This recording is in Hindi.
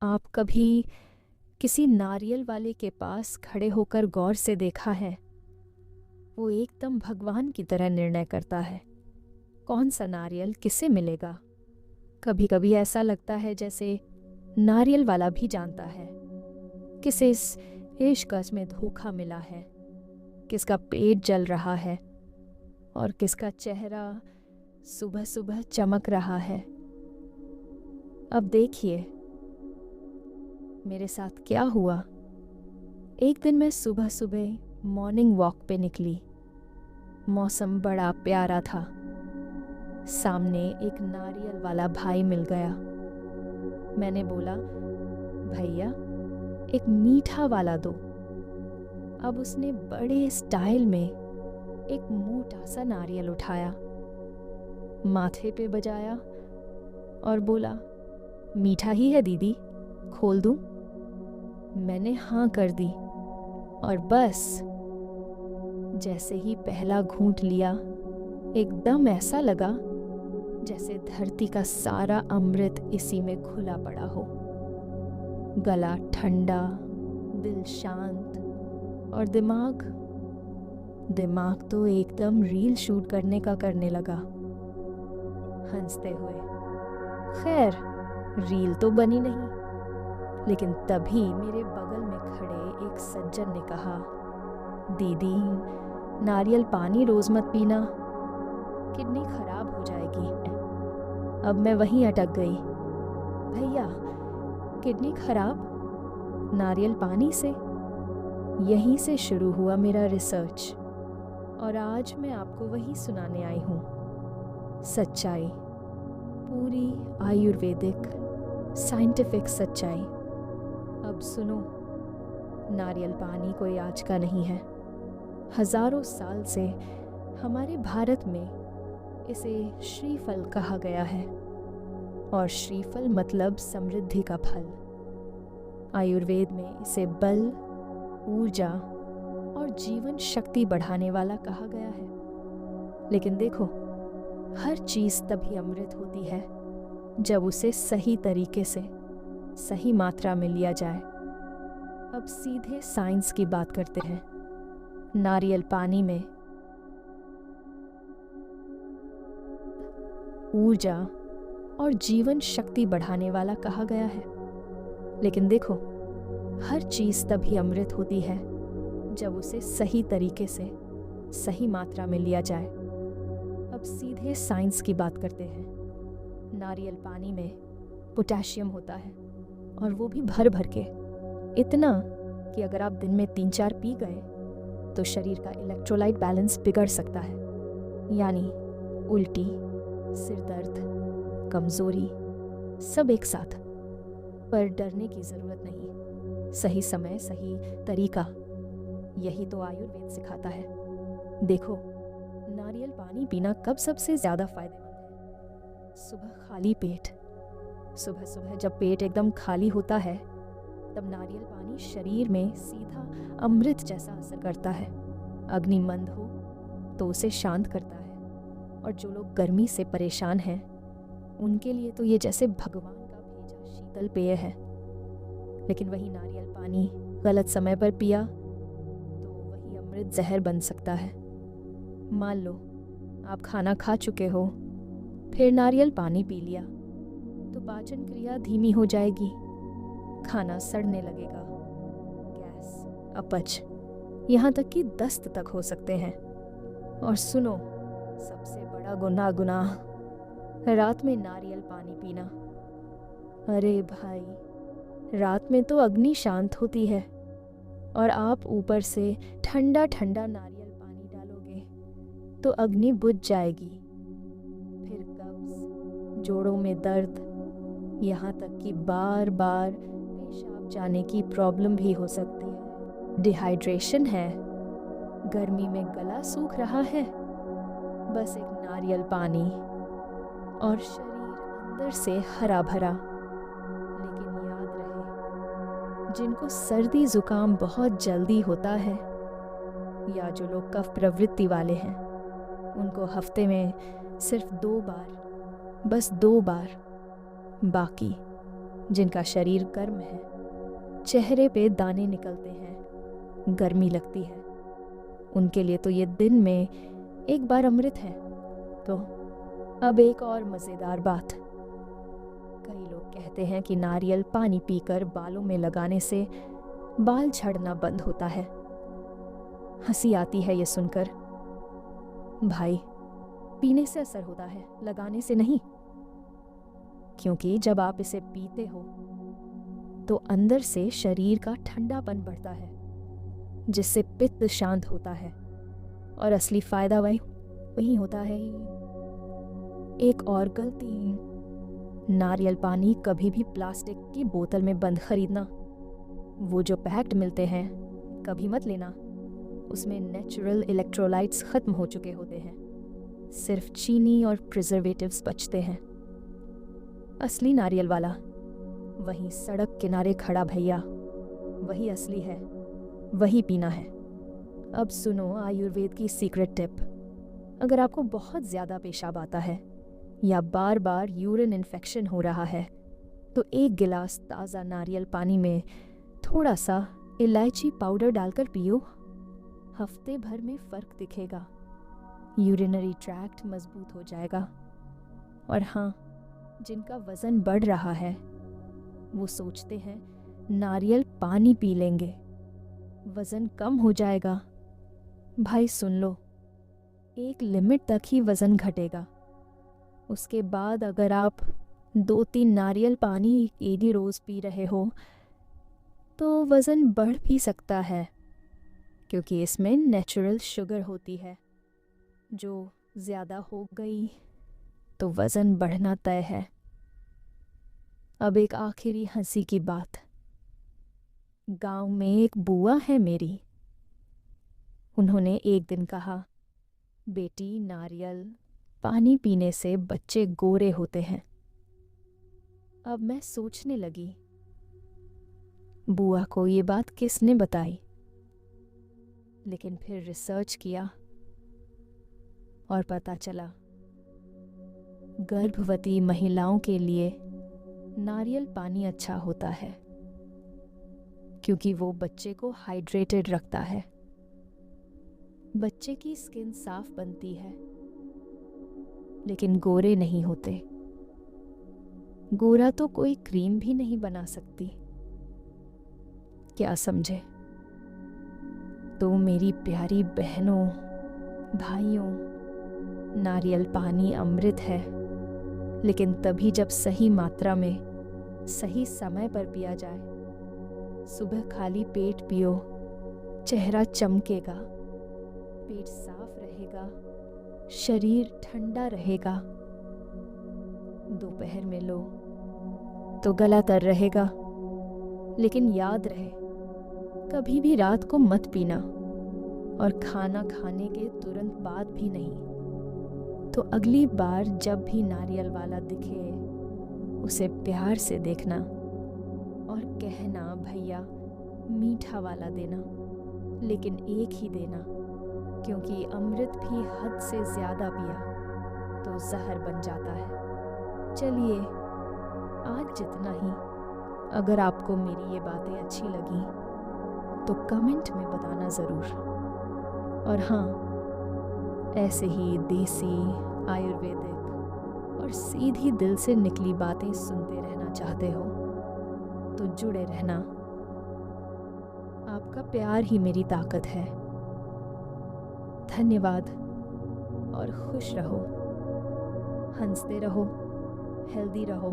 आप कभी किसी नारियल वाले के पास खड़े होकर गौर से देखा है? वो एकदम भगवान की तरह निर्णय करता है कौन सा नारियल किसे मिलेगा। कभी कभी ऐसा लगता है जैसे नारियल वाला भी जानता है किसे इस इश्क में धोखा मिला है, किसका पेट जल रहा है और किसका चेहरा सुबह सुबह चमक रहा है। अब देखिए मेरे साथ क्या हुआ। एक दिन मैं सुबह सुबह मॉर्निंग वॉक पे निकली। मौसम बड़ा प्यारा था। सामने एक नारियल वाला भाई मिल गया। मैंने बोला, भैया एक मीठा वाला दो। अब उसने बड़े स्टाइल में एक मोटा सा नारियल उठाया, माथे पे बजाया और बोला, मीठा ही है दीदी, खोल दूं? मैंने हाँ कर दी और बस जैसे ही पहला घूंट लिया एकदम ऐसा लगा जैसे धरती का सारा अमृत इसी में घुला पड़ा हो। गला ठंडा, दिल शांत और दिमाग तो एकदम रील शूट करने का करने लगा हंसते हुए। खैर रील तो बनी नहीं, लेकिन तभी मेरे बगल में खड़े एक सज्जन ने कहा, दीदी नारियल पानी रोज मत पीना, किडनी खराब हो जाएगी। अब मैं वहीं अटक गई। भैया किडनी खराब नारियल पानी से? यहीं से शुरू हुआ मेरा रिसर्च और आज मैं आपको वही सुनाने आई हूँ। सच्चाई, पूरी आयुर्वेदिक साइंटिफिक सच्चाई। अब सुनो, नारियल पानी कोई आज का नहीं है। हजारों साल से हमारे भारत में इसे श्रीफल कहा गया है और श्रीफल मतलब समृद्धि का फल। आयुर्वेद में इसे बल, ऊर्जा और जीवन शक्ति बढ़ाने वाला कहा गया है। लेकिन देखो, हर चीज तभी अमृत होती है जब उसे सही तरीके से सही मात्रा में लिया जाए। अब सीधे साइंस की बात करते हैं। नारियल पानी में ऊर्जा और जीवन शक्ति बढ़ाने वाला कहा गया है। लेकिन देखो, हर चीज तभी अमृत होती है जब उसे सही तरीके से सही मात्रा में लिया जाए। अब सीधे साइंस की बात करते हैं। नारियल पानी में पोटेशियम होता है और वो भी भर भर के, इतना कि अगर आप दिन में 3-4 पी गए तो शरीर का इलेक्ट्रोलाइट बैलेंस बिगड़ सकता है। यानी उल्टी, सिर दर्द, कमजोरी, सब एक साथ। पर डरने की जरूरत नहीं। सही समय, सही तरीका, यही तो आयुर्वेद सिखाता है। देखो, नारियल पानी पीना कब सबसे ज्यादा फायदेमंद है? सुबह खाली पेट। सुबह सुबह जब पेट एकदम खाली होता है तब नारियल पानी शरीर में सीधा अमृत जैसा असर करता है। अग्नि मंद हो तो उसे शांत करता है और जो लोग गर्मी से परेशान हैं उनके लिए तो ये जैसे भगवान का भेजा शीतल पेय है। लेकिन वही नारियल पानी गलत समय पर पिया तो वही अमृत जहर बन सकता है। मान लो आप खाना खा चुके हो, फिर नारियल पानी पी लिया तो पाचन क्रिया धीमी हो जाएगी, खाना सड़ने लगेगा, गैस, अपच, यहाँ तक कि दस्त तक हो सकते हैं। और सुनो, सबसे बड़ा गुनाह रात में नारियल पानी पीना। अरे भाई, रात में तो अग्नि शांत होती है और आप ऊपर से ठंडा ठंडा नारियल पानी डालोगे तो अग्नि बुझ जाएगी। फिर कब्ज, जोड़ों में दर्द, यहाँ तक कि बार बार पेशाब जाने की प्रॉब्लम भी हो सकती है। डिहाइड्रेशन है, गर्मी में गला सूख रहा है, बस एक नारियल पानी और शरीर अंदर से हरा भरा। लेकिन याद रहे, जिनको सर्दी जुकाम बहुत जल्दी होता है या जो लोग कफ प्रवृत्ति वाले हैं, उनको हफ्ते में सिर्फ 2 बार, बस 2 बार, बाकी जिनका शरीर गर्म है, चेहरे पे दाने निकलते हैं, गर्मी लगती है, उनके लिए तो ये दिन में एक बार अमृत है। तो अब एक और मज़ेदार बात। कई लोग कहते हैं कि नारियल पानी पीकर बालों में लगाने से बाल झड़ना बंद होता है। हंसी आती है ये सुनकर। भाई, पीने से असर होता है, लगाने से नहीं। क्योंकि जब आप इसे पीते हो तो अंदर से शरीर का ठंडापन बढ़ता है, जिससे पित्त शांत होता है और असली फायदा वही होता है ही। एक और गलती, नारियल पानी कभी भी प्लास्टिक की बोतल में बंद खरीदना। वो जो पैक्ड मिलते हैं कभी मत लेना। उसमें नेचुरल इलेक्ट्रोलाइट्स ख़त्म हो चुके होते हैं, सिर्फ चीनी और प्रिजर्वेटिव्स बचते हैं। असली नारियल वाला वहीं सड़क किनारे खड़ा भैया, वही असली है, वही पीना है। अब सुनो आयुर्वेद की सीक्रेट टिप। अगर आपको बहुत ज़्यादा पेशाब आता है या बार बार यूरिन इन्फेक्शन हो रहा है तो एक गिलास ताज़ा नारियल पानी में थोड़ा सा इलायची पाउडर डालकर पियो। हफ्ते भर में फ़र्क दिखेगा, यूरिनरी ट्रैक्ट मजबूत हो जाएगा। और हाँ, जिनका वज़न बढ़ रहा है वो सोचते हैं नारियल पानी पी लेंगे वज़न कम हो जाएगा। भाई सुन लो, एक लिमिट तक ही वज़न घटेगा। उसके बाद अगर आप 2-3 नारियल पानी एडी रोज़ पी रहे हो तो वज़न बढ़ भी सकता है, क्योंकि इसमें नेचुरल शुगर होती है। जो ज़्यादा हो गई तो वज़न बढ़ना तय है। अब एक आखिरी हंसी की बात। गांव में एक बुआ है मेरी। उन्होंने एक दिन कहा, बेटी, नारियल पानी पीने से बच्चे गोरे होते हैं। अब मैं सोचने लगी, बुआ को ये बात किसने बताई? लेकिन फिर रिसर्च किया और पता चला गर्भवती महिलाओं के लिए नारियल पानी अच्छा होता है, क्योंकि वो बच्चे को हाइड्रेटेड रखता है। बच्चे की स्किन साफ बनती है, लेकिन गोरे नहीं होते। गोरा तो कोई क्रीम भी नहीं बना सकती। क्या समझे? तो मेरी प्यारी बहनों, भाइयों, नारियल पानी अमृत है, लेकिन तभी जब सही मात्रा में सही समय पर पिया जाए। सुबह खाली पेट पियो, चेहरा चमकेगा, पेट साफ रहेगा, शरीर ठंडा रहेगा। दोपहर में लो तो गला तर रहेगा, लेकिन याद रहे कभी भी रात को मत पीना, और खाना खाने के तुरंत बाद भी नहीं। तो अगली बार जब भी नारियल वाला दिखे उसे प्यार से देखना और कहना, भैया मीठा वाला देना, लेकिन एक ही देना, क्योंकि अमृत भी हद से ज़्यादा पिया तो जहर बन जाता है। चलिए, आज जितना ही। अगर आपको मेरी ये बातें अच्छी लगी तो कमेंट में बताना ज़रूर। और हाँ, ऐसे ही देसी, आयुर्वेदिक और सीधी दिल से निकली बातें सुनते रहना चाहते हो तो जुड़े रहना। आपका प्यार ही मेरी ताकत है। धन्यवाद और खुश रहो, हंसते रहो, हेल्दी रहो।